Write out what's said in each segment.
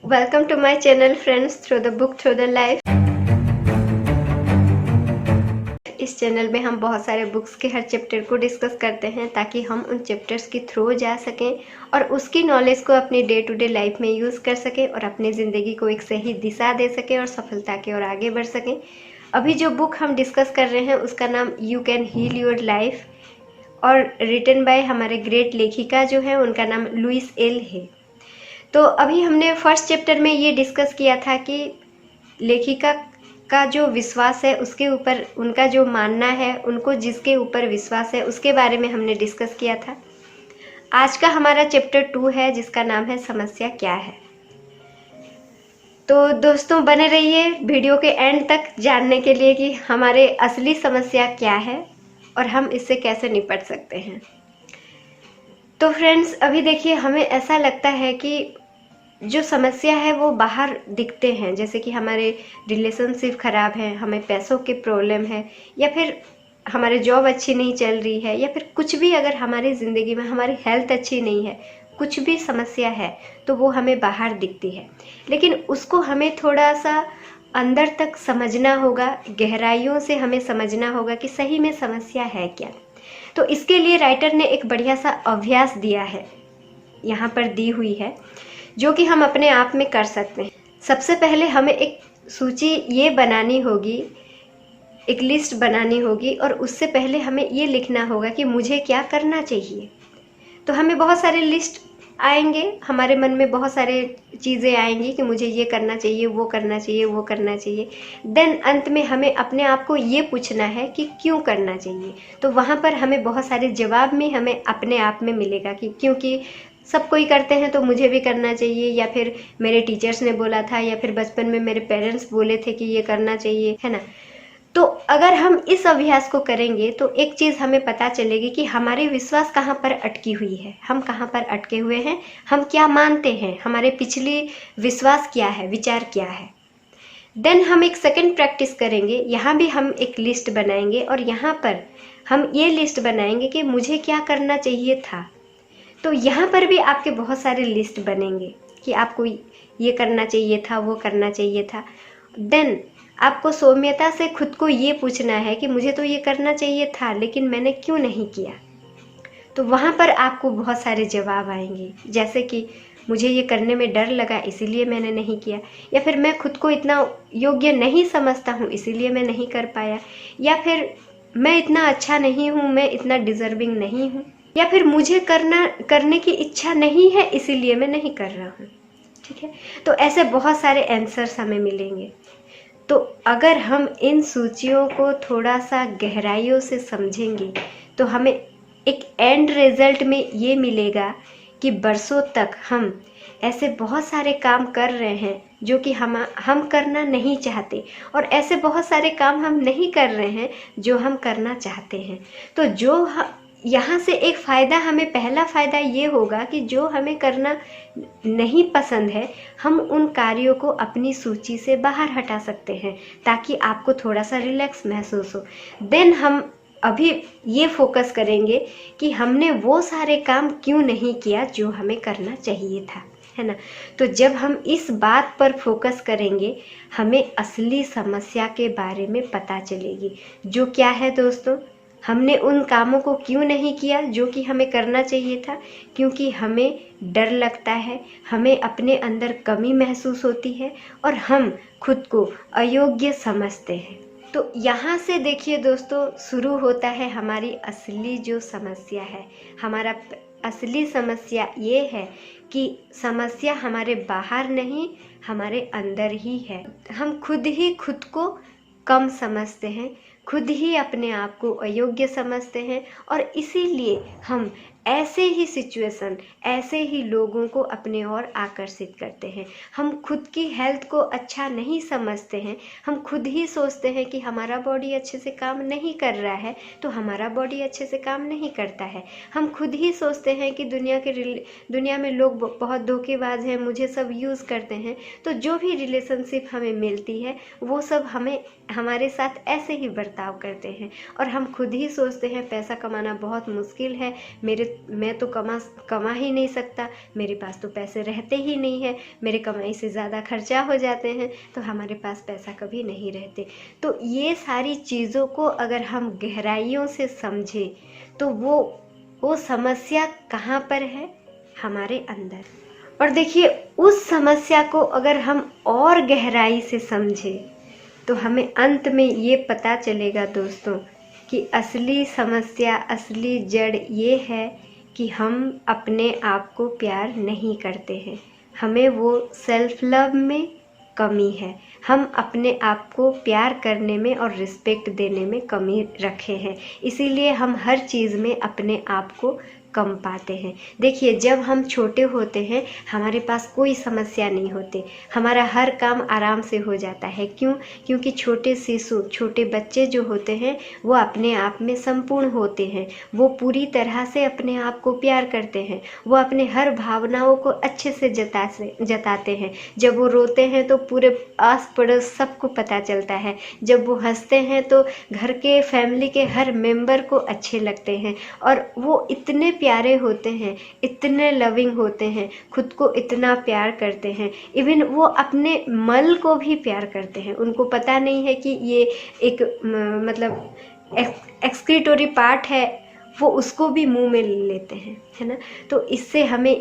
Welcome to my channel friends through the book through the life। इस channel में हम बहुत सारे बुक्स के हर चैप्टर को डिस्कस करते हैं ताकि हम उन चैप्टर्स के थ्रू जा सकें और उसकी नॉलेज को अपनी डे टू डे लाइफ में यूज़ कर सकें और अपनी ज़िंदगी को एक सही दिशा दे सकें और सफलता की ओर आगे बढ़ सकें। अभी जो बुक हम डिस्कस कर रहे हैं उसका नाम you can heal your life और रिटन बाय हमारे ग्रेट लेखिका जो है उनका नाम लुइस एल है। तो अभी हमने फर्स्ट चैप्टर में ये डिस्कस किया था कि लेखिका का जो विश्वास है उसके ऊपर उनका जो मानना है, उनको जिसके ऊपर विश्वास है उसके बारे में हमने डिस्कस किया था। आज का हमारा चैप्टर 2 है जिसका नाम है समस्या क्या है। तो दोस्तों बने रहिए वीडियो के एंड तक जानने के लिए कि हमारे असली समस्या क्या है और हम इससे कैसे निपट सकते हैं। तो फ्रेंड्स अभी देखिए, हमें ऐसा लगता है कि जो समस्या है वो बाहर दिखते हैं, जैसे कि हमारे रिलेशनशिप ख़राब है, हमें पैसों की प्रॉब्लम है, या फिर हमारी जॉब अच्छी नहीं चल रही है, या फिर कुछ भी अगर हमारी ज़िंदगी में हमारी हेल्थ अच्छी नहीं है, कुछ भी समस्या है तो वो हमें बाहर दिखती है। लेकिन उसको हमें थोड़ा सा अंदर तक समझना होगा, गहराइयों से हमें समझना होगा कि सही में समस्या है क्या। तो इसके लिए राइटर ने एक बढ़िया सा अभ्यास दिया है, यहाँ पर दी हुई है, जो कि हम अपने आप में कर सकते हैं। सबसे पहले हमें एक सूची ये बनानी होगी, एक लिस्ट बनानी होगी और उससे पहले हमें ये लिखना होगा कि मुझे क्या करना चाहिए। तो हमें बहुत सारे लिस्ट आएंगे, हमारे मन में बहुत सारे चीज़ें आएंगी कि मुझे ये करना चाहिए, वो करना चाहिए, वो करना चाहिए। देन अंत में हमें अपने आप को ये पूछना है कि क्यों करना चाहिए। तो वहाँ पर हमें बहुत सारे जवाब में हमें अपने आप में मिलेगा कि क्योंकि सब कोई करते हैं तो मुझे भी करना चाहिए, या फिर मेरे टीचर्स ने बोला था, या फिर बचपन में मेरे पेरेंट्स बोले थे कि ये करना चाहिए, है ना। तो अगर हम इस अभ्यास को करेंगे तो एक चीज़ हमें पता चलेगी कि हमारे विश्वास कहाँ पर अटकी हुई है, हम कहाँ पर अटके हुए हैं, हम क्या मानते हैं, हमारे पिछली विश्वास क्या है, विचार क्या है। देन हम एक सेकंड प्रैक्टिस करेंगे, यहाँ भी हम एक लिस्ट बनाएंगे और यहाँ पर हम ये लिस्ट बनाएंगे कि मुझे क्या करना चाहिए था। तो यहाँ पर भी आपके बहुत सारे लिस्ट बनेंगे कि आपको ये करना चाहिए था, वो करना चाहिए था। देन आपको सौम्यता से खुद को ये पूछना है कि मुझे तो ये करना चाहिए था लेकिन मैंने क्यों नहीं किया। तो वहाँ पर आपको बहुत सारे जवाब आएंगे, जैसे कि मुझे ये करने में डर लगा इसीलिए मैंने नहीं किया, या फिर मैं खुद को इतना योग्य नहीं समझता हूँ इसीलिए मैं नहीं कर पाया, या फिर मैं इतना अच्छा नहीं हूँ, मैं इतना डिज़र्विंग नहीं हूँ, या फिर मुझे करने की इच्छा नहीं है इसीलिए मैं नहीं कर रहा हूँ। ठीक है, तो ऐसे बहुत सारे आंसर्स हमें मिलेंगे। तो अगर हम इन सूचियों को थोड़ा सा गहराइयों से समझेंगे तो हमें एक एंड रिजल्ट में ये मिलेगा कि बरसों तक हम ऐसे बहुत सारे काम कर रहे हैं जो कि हम करना नहीं चाहते, और ऐसे बहुत सारे काम हम नहीं कर रहे हैं जो हम करना चाहते हैं। तो जो यहाँ से एक फ़ायदा, हमें पहला फ़ायदा ये होगा कि जो हमें करना नहीं पसंद है हम उन कार्यों को अपनी सूची से बाहर हटा सकते हैं ताकि आपको थोड़ा सा रिलैक्स महसूस हो। देन हम अभी ये फोकस करेंगे कि हमने वो सारे काम क्यों नहीं किया जो हमें करना चाहिए था, है ना। तो जब हम इस बात पर फोकस करेंगे हमें असली समस्या के बारे में पता चलेगी, जो क्या है दोस्तों, हमने उन कामों को क्यों नहीं किया जो कि हमें करना चाहिए था, क्योंकि हमें डर लगता है, हमें अपने अंदर कमी महसूस होती है और हम खुद को अयोग्य समझते हैं। तो यहाँ से देखिए दोस्तों, शुरू होता है हमारी असली जो समस्या है। हमारा असली समस्या ये है कि समस्या हमारे बाहर नहीं, हमारे अंदर ही है। हम खुद ही खुद को कम समझते हैं, खुद ही अपने आप को अयोग्य समझते हैं, और इसीलिए हम ऐसे ही सिचुएशन, ऐसे ही लोगों को अपने ओर आकर्षित करते हैं। हम खुद की हेल्थ को अच्छा नहीं समझते हैं, हम खुद ही सोचते हैं कि हमारा बॉडी अच्छे से काम नहीं कर रहा है तो हमारा बॉडी अच्छे से काम नहीं करता है। हम खुद ही सोचते हैं कि दुनिया में लोग बहुत धोखेबाज हैं, मुझे सब यूज़ करते हैं, तो जो भी रिलेशनशिप हमें मिलती है वो सब हमारे साथ ऐसे ही बर्ताव करते हैं। और हम खुद ही सोचते हैं पैसा कमाना बहुत मुश्किल है, मेरे मैं तो कमा ही नहीं सकता, मेरे पास तो पैसे रहते ही नहीं है, मेरे कमाई से ज़्यादा खर्चा हो जाते हैं, तो हमारे पास पैसा कभी नहीं रहते। तो ये सारी चीज़ों को अगर हम गहराइयों से समझें तो वो समस्या कहाँ पर है? हमारे अंदर। और देखिए, उस समस्या को अगर हम और गहराई से समझें तो हमें अंत में ये पता चलेगा दोस्तों कि असली समस्या, असली जड़ ये है कि हम अपने आप को प्यार नहीं करते हैं। हमें वो सेल्फ लव में कमी है, हम अपने आप को प्यार करने में और रिस्पेक्ट देने में कमी रखे हैं, इसीलिए हम हर चीज़ में अपने आप को कम पाते हैं। देखिए, जब हम छोटे होते हैं हमारे पास कोई समस्या नहीं होती, हमारा हर काम आराम से हो जाता है। क्यों? क्योंकि छोटे शिशु, छोटे बच्चे जो होते हैं वो अपने आप में संपूर्ण होते हैं, वो पूरी तरह से अपने आप को प्यार करते हैं, वो अपने हर भावनाओं को अच्छे से जताते हैं। जब वो रोते हैं तो पूरे आस पड़ोस सबको पता चलता है, जब वो हंसते हैं तो घर के फैमिली के हर मेंबर को अच्छे लगते हैं, और वो इतने प्यारे होते हैं, इतने लविंग होते हैं, खुद को इतना प्यार करते हैं, इवन वो अपने मल को भी प्यार करते हैं। उनको पता नहीं है कि ये एक मतलब एक्सक्रीटोरी पार्ट है, वो उसको भी मुंह में ले लेते हैं, है ना। तो इससे हमें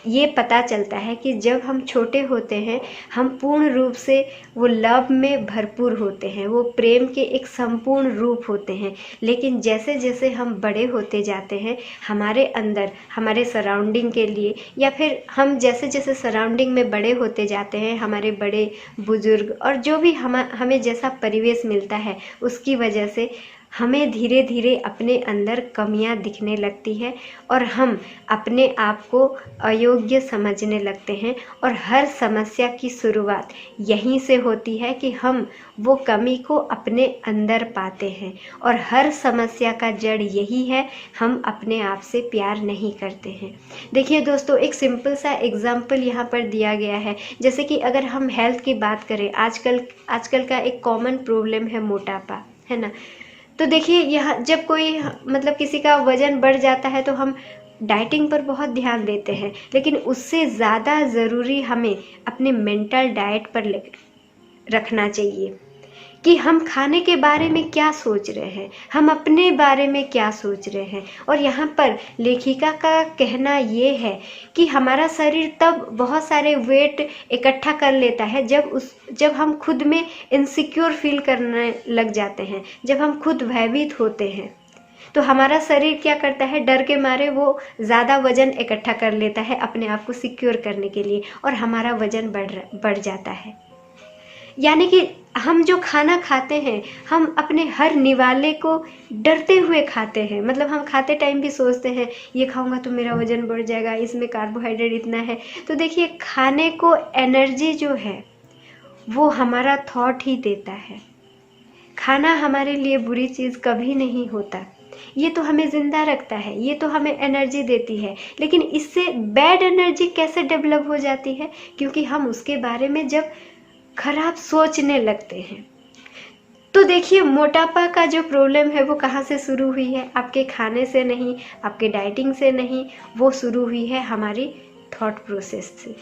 ये पता चलता है कि जब हम छोटे होते हैं हम पूर्ण रूप से वो लव में भरपूर होते हैं, वो प्रेम के एक संपूर्ण रूप होते हैं। लेकिन जैसे जैसे हम बड़े होते जाते हैं हमारे अंदर, हमारे सराउंडिंग के लिए, या फिर हम जैसे जैसे सराउंडिंग में बड़े होते जाते हैं, हमारे बड़े बुजुर्ग और जो भी हमें जैसा परिवेश मिलता है उसकी वजह से हमें धीरे धीरे अपने अंदर कमियां दिखने लगती है और हम अपने आप को अयोग्य समझने लगते हैं। और हर समस्या की शुरुआत यहीं से होती है कि हम वो कमी को अपने अंदर पाते हैं, और हर समस्या का जड़ यही है, हम अपने आप से प्यार नहीं करते हैं। देखिए दोस्तों, एक सिंपल सा एग्जाम्पल यहाँ पर दिया गया है। जैसे कि अगर हम हेल्थ की बात करें, आजकल का एक कॉमन प्रॉब्लम है मोटापा, है ना। तो देखिए, यहाँ जब कोई मतलब किसी का वज़न बढ़ जाता है तो हम डाइटिंग पर बहुत ध्यान देते हैं, लेकिन उससे ज़्यादा ज़रूरी हमें अपने मेंटल डाइट पर रखना चाहिए कि हम खाने के बारे में क्या सोच रहे हैं, हम अपने बारे में क्या सोच रहे हैं। और यहाँ पर लेखिका का कहना ये है कि हमारा शरीर तब बहुत सारे वेट इकट्ठा कर लेता है जब हम खुद में इनसिक्योर फील करने लग जाते हैं, जब हम खुद भयभीत होते हैं। तो हमारा शरीर क्या करता है, डर के मारे वो ज़्यादा वज़न इकट्ठा कर लेता है अपने आप को सिक्योर करने के लिए, और हमारा वज़न बढ़ जाता है। यानी कि हम जो खाना खाते हैं हम अपने हर निवाले को डरते हुए खाते हैं। मतलब हम खाते टाइम भी सोचते हैं ये खाऊंगा तो मेरा वज़न बढ़ जाएगा, इसमें कार्बोहाइड्रेट इतना है। तो देखिए, खाने को एनर्जी जो है वो हमारा थॉट ही देता है। खाना हमारे लिए बुरी चीज़ कभी नहीं होता, ये तो हमें ज़िंदा रखता है, ये तो हमें एनर्जी देती है। लेकिन इससे बैड एनर्जी कैसे डेवलप हो जाती है? क्योंकि हम उसके बारे में जब खराब सोचने लगते हैं। तो देखिए, मोटापा का जो प्रॉब्लम है वो कहाँ से शुरू हुई है? आपके खाने से नहीं, आपके डाइटिंग से नहीं, वो शुरू हुई है हमारी थॉट प्रोसेस से।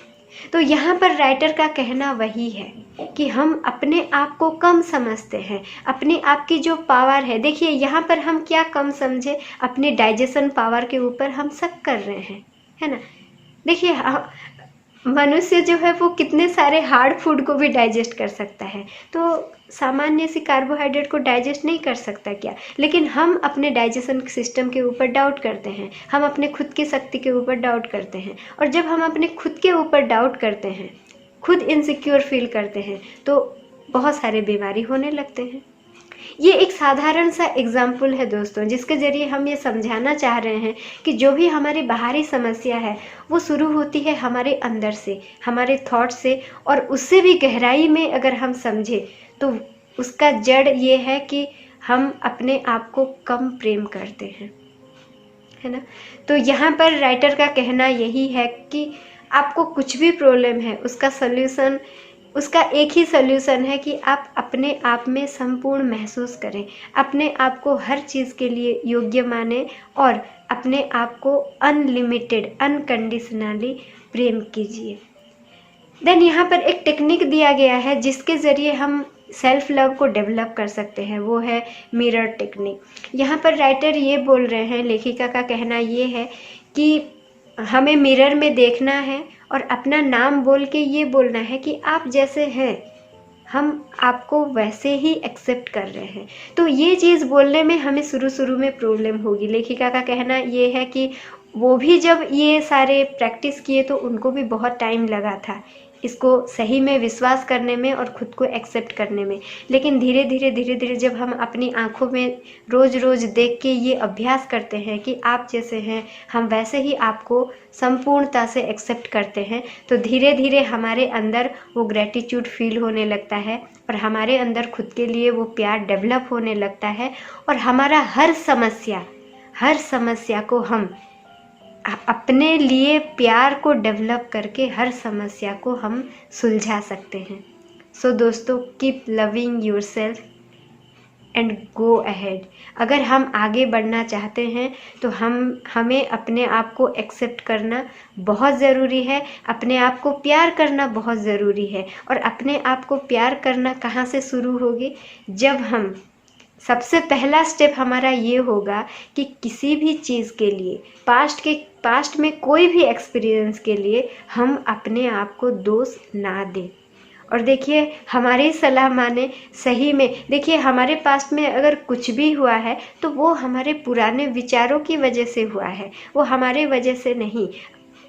तो यहाँ पर राइटर का कहना वही है कि हम अपने आप को कम समझते हैं, अपने आप की जो पावर है। देखिए, यहाँ पर हम क्या कम समझे, अपने डाइजेशन पावर के ऊपर हम शक कर रहे हैं, है ना। देखिए, मनुष्य जो है वो कितने सारे हार्ड फूड को भी डाइजेस्ट कर सकता है, तो सामान्य सी कार्बोहाइड्रेट को डाइजेस्ट नहीं कर सकता क्या? लेकिन हम अपने डाइजेशन सिस्टम के ऊपर डाउट करते हैं, हम अपने खुद की शक्ति के ऊपर डाउट करते हैं। और जब हम अपने खुद के ऊपर डाउट करते हैं, खुद इनसिक्योर फील करते हैं, तो बहुत सारे बीमारी होने लगते हैं। ये एक साधारण सा एग्जाम्पल है दोस्तों, जिसके ज़रिए हम ये समझाना चाह रहे हैं कि जो भी हमारी बाहरी समस्या है वो शुरू होती है हमारे अंदर से, हमारे थॉट से। और उससे भी गहराई में अगर हम समझें तो उसका जड़ ये है कि हम अपने आप को कम प्रेम करते हैं, है ना। तो यहाँ पर राइटर का कहना यही है कि आपको कुछ भी प्रॉब्लम है उसका एक ही सल्यूशन है कि आप अपने आप में संपूर्ण महसूस करें, अपने आप को हर चीज़ के लिए योग्य माने और अपने आप को अनलिमिटेड अनकंडीशनली प्रेम कीजिए। देन यहाँ पर एक टेक्निक दिया गया है जिसके ज़रिए हम सेल्फ लव को डेवलप कर सकते हैं, वो है मिरर टेक्निक। यहाँ पर राइटर ये बोल रहे हैं, लेखिका का कहना ये है कि हमें मिरर में देखना है और अपना नाम बोल के ये बोलना है कि आप जैसे हैं हम आपको वैसे ही एक्सेप्ट कर रहे हैं। तो ये चीज़ बोलने में हमें शुरू में प्रॉब्लम होगी। लेखिका का कहना ये है कि वो भी जब ये सारे प्रैक्टिस किए तो उनको भी बहुत टाइम लगा था इसको सही में विश्वास करने में और ख़ुद को एक्सेप्ट करने में। लेकिन धीरे धीरे जब हम अपनी आँखों में रोज़ देख के ये अभ्यास करते हैं कि आप जैसे हैं हम वैसे ही आपको संपूर्णता से एक्सेप्ट करते हैं, तो धीरे धीरे हमारे अंदर वो ग्रैटिट्यूड फील होने लगता है और हमारे अंदर खुद के लिए वो प्यार डेवलप होने लगता है और हमारा हर समस्या को हम अपने लिए प्यार को डेवलप करके हर समस्या को हम सुलझा सकते हैं। सो दोस्तों, keep loving yourself and go ahead. अगर हम आगे बढ़ना चाहते हैं तो हमें अपने आप को एक्सेप्ट करना बहुत ज़रूरी है, अपने आप को प्यार करना बहुत ज़रूरी है। और अपने आप को प्यार करना कहाँ से शुरू होगी? जब हम सबसे पहला स्टेप हमारा ये होगा कि किसी भी चीज़ के लिए पास्ट में कोई भी एक्सपीरियंस के लिए हम अपने आप को दोष ना दें। और देखिए, हमारी सलाह माने सही में, देखिए हमारे पास्ट में अगर कुछ भी हुआ है तो वो हमारे पुराने विचारों की वजह से हुआ है, वो हमारे वजह से नहीं।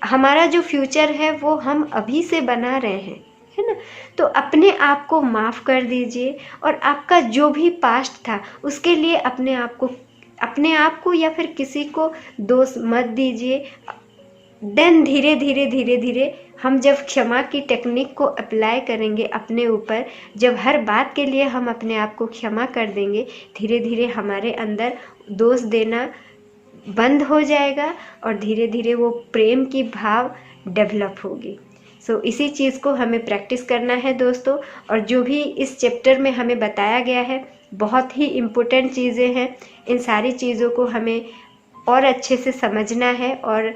हमारा जो फ्यूचर है वो हम अभी से बना रहे हैं, है ना। तो अपने आप को माफ़ कर दीजिए और आपका जो भी पास्ट था उसके लिए अपने आप को या फिर किसी को दोष मत दीजिए। देन धीरे धीरे हम जब क्षमा की टेक्निक को अप्लाई करेंगे अपने ऊपर, जब हर बात के लिए हम अपने आप को क्षमा कर देंगे, धीरे धीरे हमारे अंदर दोष देना बंद हो जाएगा और धीरे धीरे वो प्रेम की भाव डेवलप होगी। सो इसी चीज़ को हमें प्रैक्टिस करना है दोस्तों। और जो भी इस चैप्टर में हमें बताया गया है बहुत ही इम्पोर्टेंट चीज़ें हैं, इन सारी चीज़ों को हमें और अच्छे से समझना है। और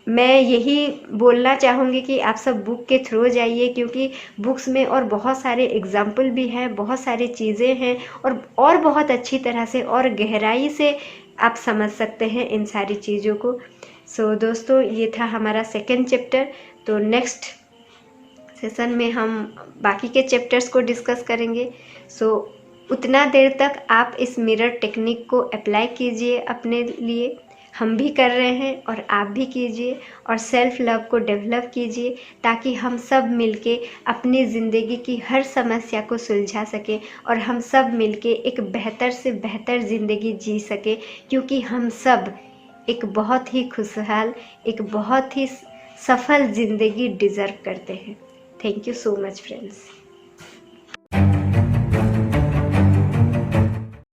मैं यही बोलना चाहूँगी कि आप सब बुक के थ्रू जाइए, क्योंकि बुक्स में और बहुत सारे एग्जाम्पल भी हैं, बहुत सारी चीज़ें हैं और बहुत अच्छी तरह से और गहराई से आप समझ सकते हैं इन सारी चीज़ों को। सो दोस्तों, ये था हमारा सेकंड चैप्टर। तो नेक्स्ट सेशन में हम बाकी के चैप्टर्स को डिस्कस करेंगे। सो उतना देर तक आप इस मिरर टेक्निक को अप्लाई कीजिए अपने लिए, हम भी कर रहे हैं और आप भी कीजिए, और सेल्फ लव को डेवलप कीजिए ताकि हम सब मिलके अपनी ज़िंदगी की हर समस्या को सुलझा सकें और हम सब मिलके एक बेहतर से बेहतर ज़िंदगी जी सकें, क्योंकि हम सब एक बहुत ही खुशहाल, एक बहुत ही सफल ज़िंदगी डिज़र्व करते हैं। Thank you so much friends.